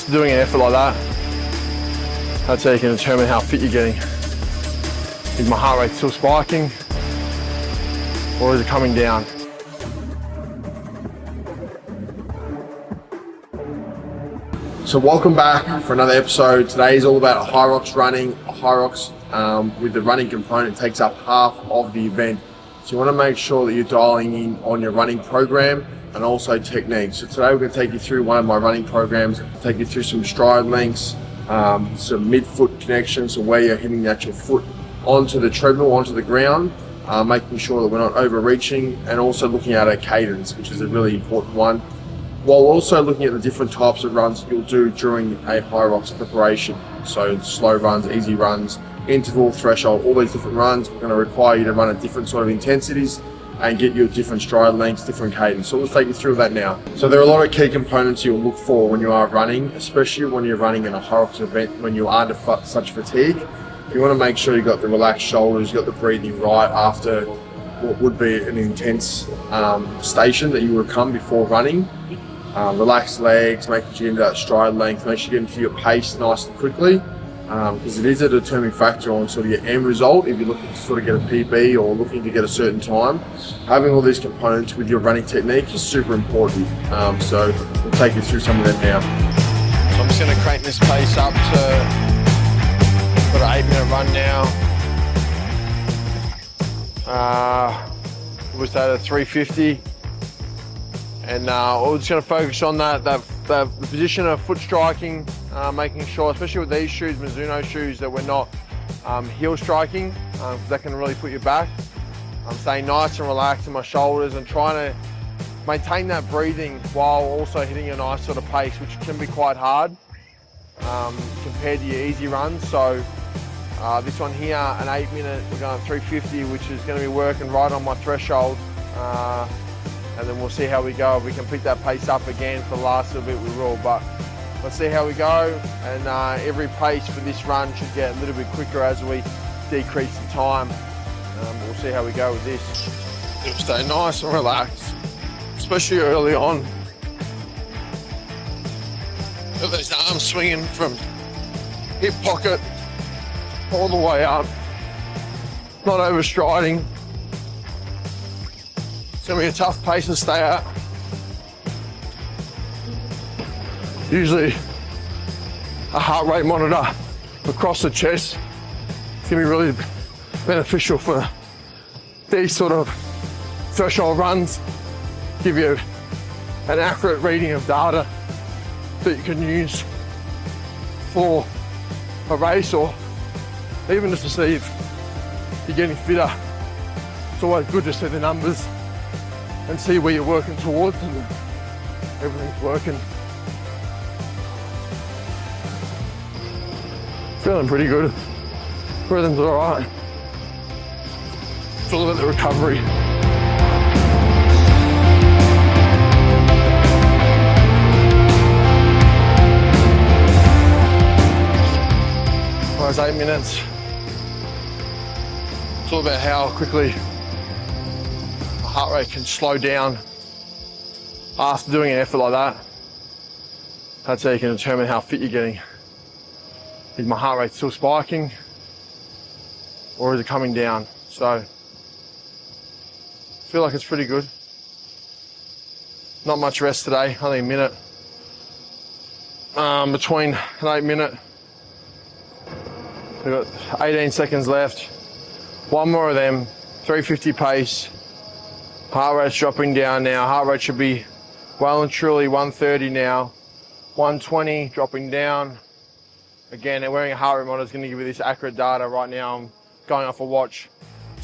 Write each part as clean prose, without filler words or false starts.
After doing an effort like that, that's how you can determine how fit you're getting. Is my heart rate still spiking, or is it coming down? So welcome back for another episode. Today is all about HYROX running. HYROX with the running component takes up half of the event. So you want to make sure that you're dialing in on your running program and also technique. So today we're going to take you through one of my running programs, take you through some stride lengths, some mid-foot connections, so where you're hitting the actual foot onto the treadmill, onto the ground, making sure that we're not overreaching, and also looking at our cadence, which is a really important one, while also looking at the different types of runs that you'll do during a HYROX preparation. So slow runs, easy runs, interval, threshold, all these different runs. We're going to require you to run at different sort of intensities and get you different stride lengths, different cadence. So let's take you through that now. So there are a lot of key components you'll look for when you are running, especially when you're running in a HYROX event, when you are under such fatigue. You want to make sure you've got the relaxed shoulders, you've got the breathing right after what would be an intense station that you would come before running. Relaxed legs, making sure you get into that stride length, make sure you get into your pace nice and quickly, because it is a determining factor on sort of your end result. If you're looking to sort of get a PB or looking to get a certain time, having all these components with your running technique is super important. So we'll take you through some of them now. So I'm just going to crank this pace up to got an 8-minute run now. We'll start at 350. And we're just going to focus on the position of foot striking, making sure, especially with these shoes, Mizuno shoes, that we're not heel striking, that can really put you back. I'm staying nice and relaxed in my shoulders and trying to maintain that breathing while also hitting a nice sort of pace, which can be quite hard compared to your easy runs. So this one here, an 8-minute, we're going 350, which is going to be working right on my threshold. And then we'll see how we go. If we can pick that pace up again for the last little bit, we will. But let's see how we go. And every pace for this run should get a little bit quicker as we decrease the time. We'll see how we go with this. It'll stay nice and relaxed, especially early on. Got those arms swinging from hip pocket all the way up, not overstriding. It's going to be a tough pace to stay at. Usually a heart rate monitor across the chest is going to be really beneficial for these sort of threshold runs. Give you an accurate reading of data that you can use for a race, or even just to see if you're getting fitter. It's always good to see the numbers and see where you're working towards, and everything's working. Feeling pretty good. Rhythm's all right. It's all about the recovery. Those 8 minutes. It's all about how quickly heart rate can slow down after doing an effort like that. That's how you can determine how fit you're getting. Is my heart rate still spiking, or is it coming down? So I feel like it's pretty good. Not much rest today, only a minute. Between an 8-minute, we've got 18 seconds left. One more of them, 350 pace. Heart rate's dropping down now. Heart rate should be well and truly 130 now. 120, dropping down. Again, wearing a heart rate monitor is going to give you this accurate data. Right now I'm going off a watch.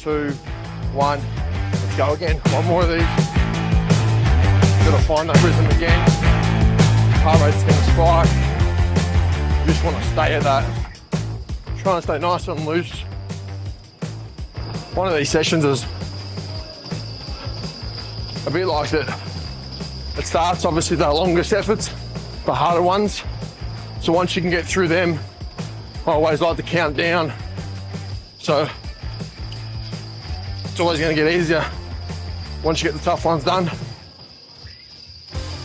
2, 1, let's go again. One more of these. Got to find that rhythm again. Heart rate's going to spike. You just want to stay at that. Trying to stay nice and loose. One of these sessions is a bit like that. It starts obviously the longest efforts, the harder ones. So once you can get through them, I always like to count down. So it's always going to get easier once you get the tough ones done.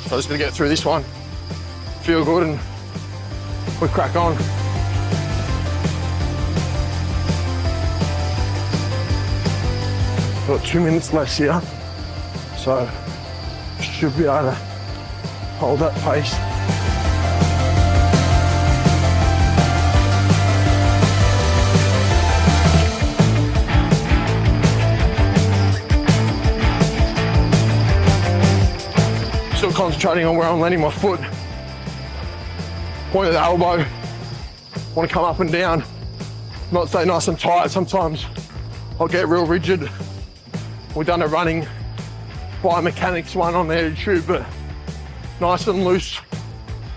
So I'm just going to get through this one, feel good, and we crack on. Got 2 minutes left here, so should be able to hold that pace. Still concentrating on where I'm landing my foot. Point of the elbow. Want to come up and down. Not stay nice and tight. Sometimes I'll get real rigid. We've done a running biomechanics one on there YouTube, but nice and loose.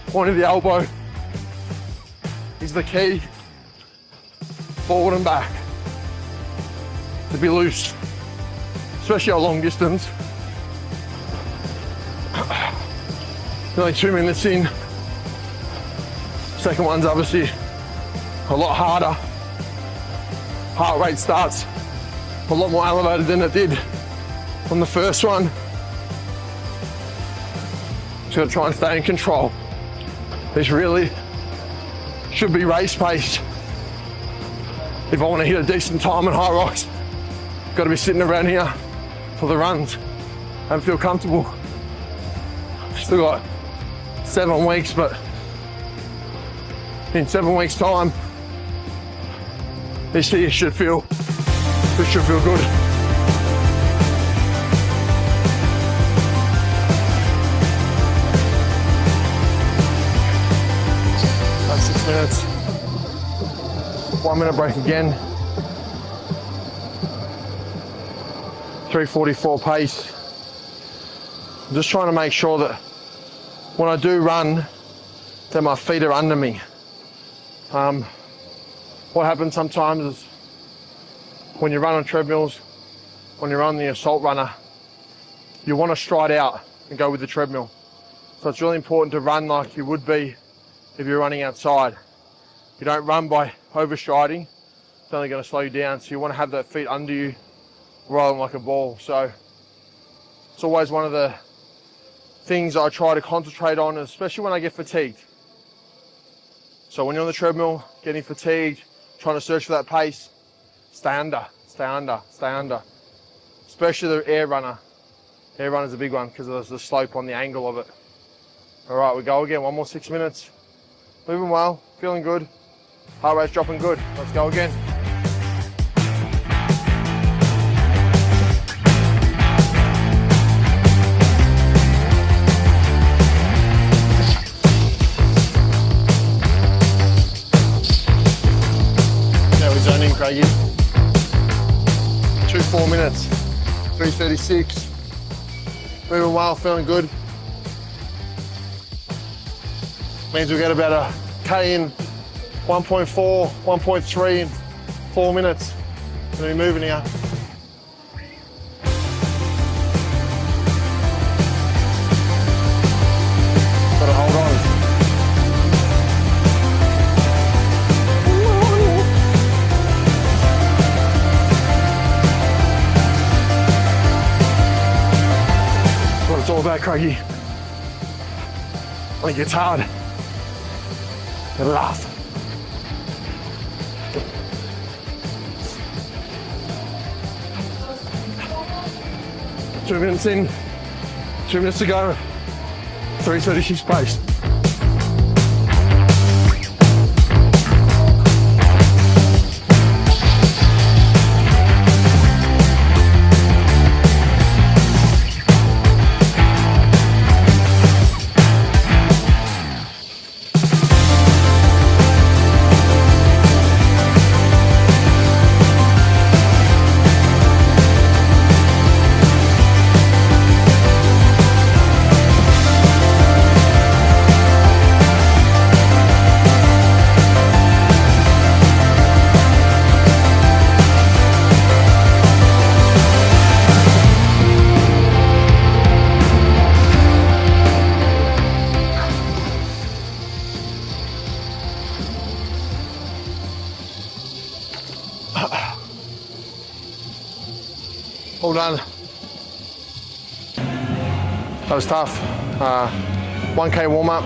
Point of the elbow is the key. Forward and back. To be loose, especially on long distance. Only 2 minutes in. Second one's obviously a lot harder. Heart rate starts a lot more elevated than it did on the first one. Just gotta try and stay in control. This really should be race pace. If I want to hit a decent time at HYROX, got to be sitting around here for the runs and feel comfortable. Still got 7 weeks, but in 7 weeks' time, this here should feel good. That's 6 minutes. 1 minute break again. 3:44 pace. I'm just trying to make sure that when I do run, that my feet are under me. What happens sometimes is when you run on treadmills, when you're on the assault runner, you want to stride out and go with the treadmill. So it's really important to run like you would be if you're running outside. You don't run by overstriding, it's only going to slow you down. So you want to have that feet under you rather than like a ball. So it's always one of the things I try to concentrate on, especially when I get fatigued. So when you're on the treadmill, getting fatigued, trying to search for that pace, stay under, stay under, stay under. Especially the air runner. Air runner's a big one because there's the slope on the angle of it. All right, we go again, 1 more 6 minutes. Moving well, feeling good. Heart rate's dropping good. Let's go again. Zoning, Craigie. 4 minutes. 3:36. Moving well, feeling good. Means we get about a K in 1.4, 1.3 in 4 minutes. Gonna be moving here. Gotta hold on. It's all about, Craigie. When it gets hard, you laugh. Two minutes in, 2 minutes to go, 3:36 pace. All done. That was tough. 1K warm up.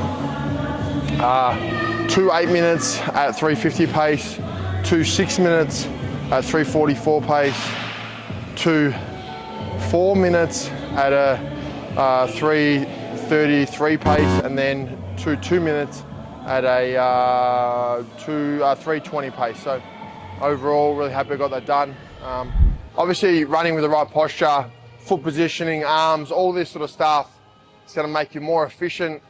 2 8 minutes at 350 pace, 2 6 minutes at 344 pace, 2 4 minutes at a 333 pace, and then 2 minutes at a 320 pace. So overall, really happy I got that done. Obviously, running with the right posture, foot positioning, arms, all this sort of stuff, it's going to make you more efficient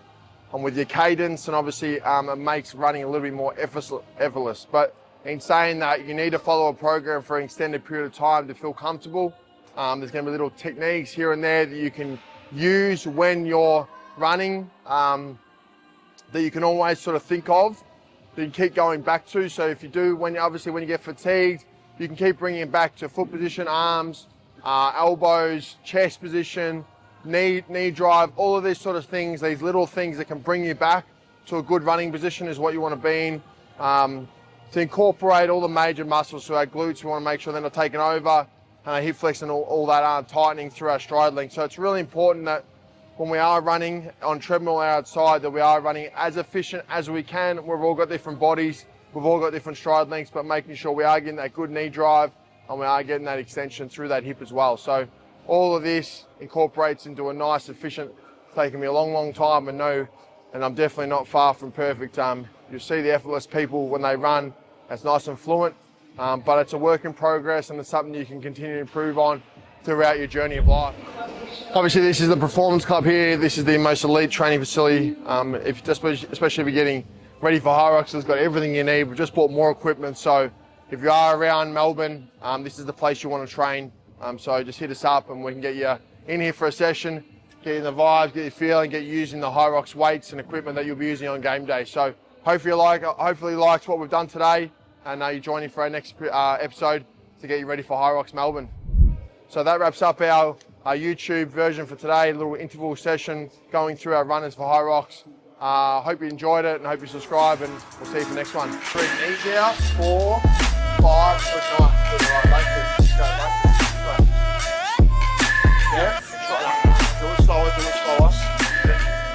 with your cadence, and obviously it makes running a little bit more effortless. But in saying that, you need to follow a program for an extended period of time to feel comfortable. There's going to be little techniques here and there that you can use when you're running, that you can always sort of think of, that you keep going back to. So if you do, when you get fatigued, you can keep bringing it back to foot position, arms, elbows, chest position, knee drive, all of these sort of things, these little things that can bring you back to a good running position is what you want to be in. To incorporate all the major muscles, so our glutes, we want to make sure they're not taking over, and our hip flex and all that tightening through our stride length. So it's really important that when we are running on treadmill outside, that we are running as efficient as we can. We've all got different bodies, we've all got different stride lengths, but making sure we are getting that good knee drive and we are getting that extension through that hip as well. So all of this incorporates into a nice, efficient, it's taken me a long time, and I'm definitely not far from perfect. You'll see the effortless people when they run, it's nice and fluent, but it's a work in progress, and it's something you can continue to improve on throughout your journey of life. Obviously, this is the Performance Club here. This is the most elite training facility. Especially if you're getting ready for HYROX, it's got everything you need. We've just bought more equipment, so if you are around Melbourne, this is the place you want to train. So just hit us up and we can get you in here for a session, get you in the vibes, get you feeling, get you using the HYROX weights and equipment that you'll be using on game day. So hopefully you liked what we've done today, and you're joining for our next episode to get you ready for HYROX Melbourne. So that wraps up our YouTube version for today, a little interval session going through our runners for HYROX. Hope you enjoyed it, and hope you subscribe, and we'll see you for the next one. 3 knees out, 4, 5, push on. All right, like this. Go, like this. Yeah, do it slower.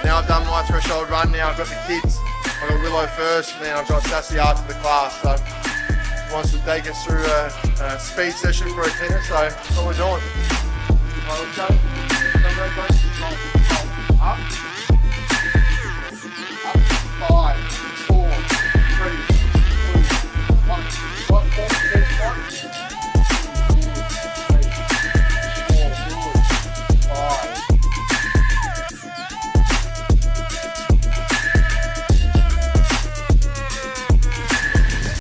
Now I've done my threshold run, now I've got the kids. I've got Willow first, and then I've got Sassy after the class. So he wants to take us through a speed session for a tennis, so that's what we're doing. Up.